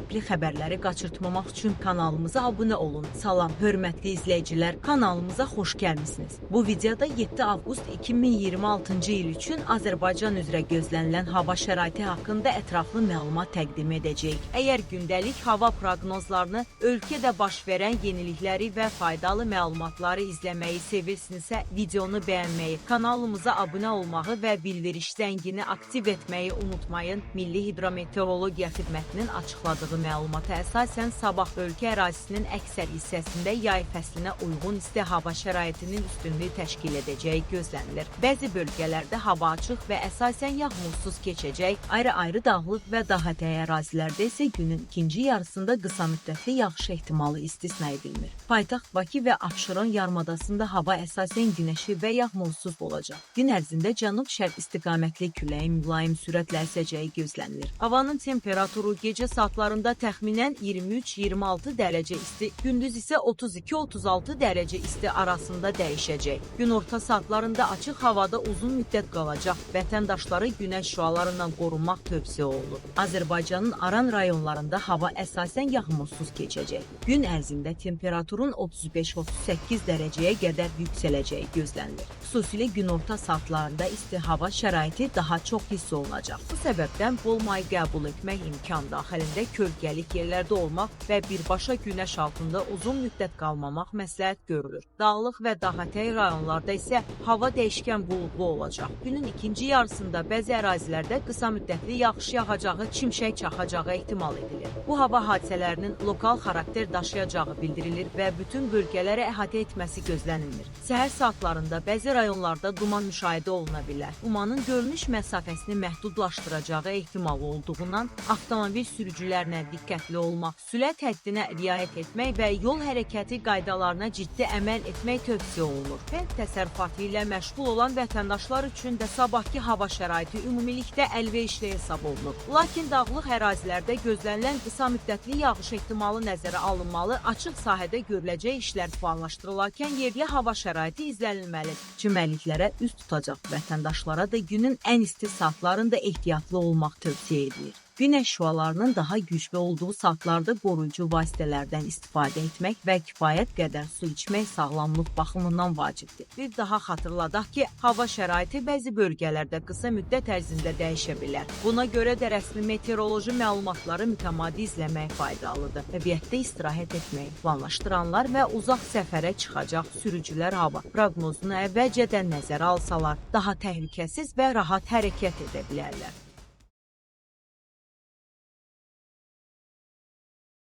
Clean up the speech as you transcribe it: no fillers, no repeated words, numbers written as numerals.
önəmli xəbərləri qaçırtmamaq üçün kanalımıza abunə olun. Salam, hörmətli izləyicilər, kanalımıza xoş gəlmisiniz. Bu videoda 7 avqust 2026-cı il üçün Azərbaycan üzrə gözlənilən hava şəraiti haqqında ətraflı məlumat təqdim edəcəyik. Əgər gündəlik hava proqnozlarını, ölkədə baş verən yenilikləri və faydalı məlumatları izləməyi sevirsinizsə, videonu bəyənməyi, kanalımıza abunə olmağı və bildiriş zəngini aktiv etməyi unutmayın. Milli Hidrometeorologiya Xidmətinin açıqladığı məlumata əsasən sabah ölkə ərazisinin əksər hissəsində yay fəslinə uyğun isti hava şəraitinin üstünlüyü təşkil edəcəyi gözlənilir. Bəzi bölgələrdə hava açıq və əsasən yağmursuz keçəcək, ayrı-ayrı dağlıq və daha təyə ərazilərdə isə günün ikinci yarısında qısa müddətli yağış ehtimalı istisna edilmir. Paytaxt Bakı və Abşeron yarımadasında hava əsasən günəşli və yağmursuz olacaq. Gün ərzində cənub-şərq istiqamətli küləyin mülayim sürətlə əsəcəyi gözlənilir. Havanın temperaturu gecə saatlarında təxminən 23-26 dərəcə isti, gündüz isə 32-36 dərəcə isti arasında dəyişəcək. Gün orta saatlarında açıq havada uzun müddət qalacaq. Vətəndaşları günəş şüalarından qorunmaq tövsiyə olunur. Azərbaycanın aran rayonlarında hava əsasən yağmursuz keçəcək. Gün ərzində temperaturun 35-38 dərəcəyə qədər yüksələcəyi gözlənilir. Xüsusilə günorta saatlarında isti hava şəraiti daha çox hiss olunacaq. Bu səbəbdən bol may qəbul etmək imkan daxilində kölgəlik yerlərdə olmaq və birbaşa günəş altında uzun müddət qalmamaq məsləhət görülür. Dağlıq və daha təy rayonlarda isə hava dəyişkən buludlu olacaq. Günün ikinci yarısında bəzi ərazilərdə qısa müddətli yağış yağacağı, çimşək çaxacağı ehtimal edilir. Bu hava hadisələrinin lokal xarakter daşıyacağı bildirilir və bütün bölgələri əhatə etməsi gözlənilmir. Səhər saatlarında bəzi rayonlarda duman müşahidə oluna bilər. Dumanın görünüş məsafəsini məhdudlaşdıracağı ehtimal olduğundan avtomobil sürücülərinə diqqətli olmaq, sürət həddinə riayət etmək və yol hərəkəti qaydalarına ciddi əməl etmək tövsiyə olunur. Kənd təsərrüfatı ilə məşğul olan vətəndaşlar üçün də sabahki hava şəraiti ümumilikdə əlverişli hesab olunur. Lakin dağlıq ərazilərdə gözlənilən qısa müddətli yağış ehtimalı nəzərə alınmalı, açıq sahədə görüləcək işlər planlaşdırılarkən yerli hava şəraiti izlənilməli. Çimərliklərə üz tutacaq vətəndaşlara da günün ən isti saatlarında ehtiyatlı olmaq tövsiyə edilir. Günəş şüalarının daha güclü olduğu saatlarda qoruyucu vasitələrdən istifadə etmək və kifayət qədər su içmək sağlamlıq baxımından vacibdir. Bir daha xatırladaq ki, hava şəraiti bəzi bölgələrdə qısa müddət ərzində dəyişə bilər. Buna görə də rəsmi meteoroloji məlumatları mütəmadi izləmək faydalıdır. Təbiətdə istirahət etməyi planlaşdıranlar və uzaq səfərə çıxacaq sürücülər hava proqnozunu əvvəlcədən nəzərə alsalar, daha təhlükəsiz və rahat hərəkət edə bilərlər.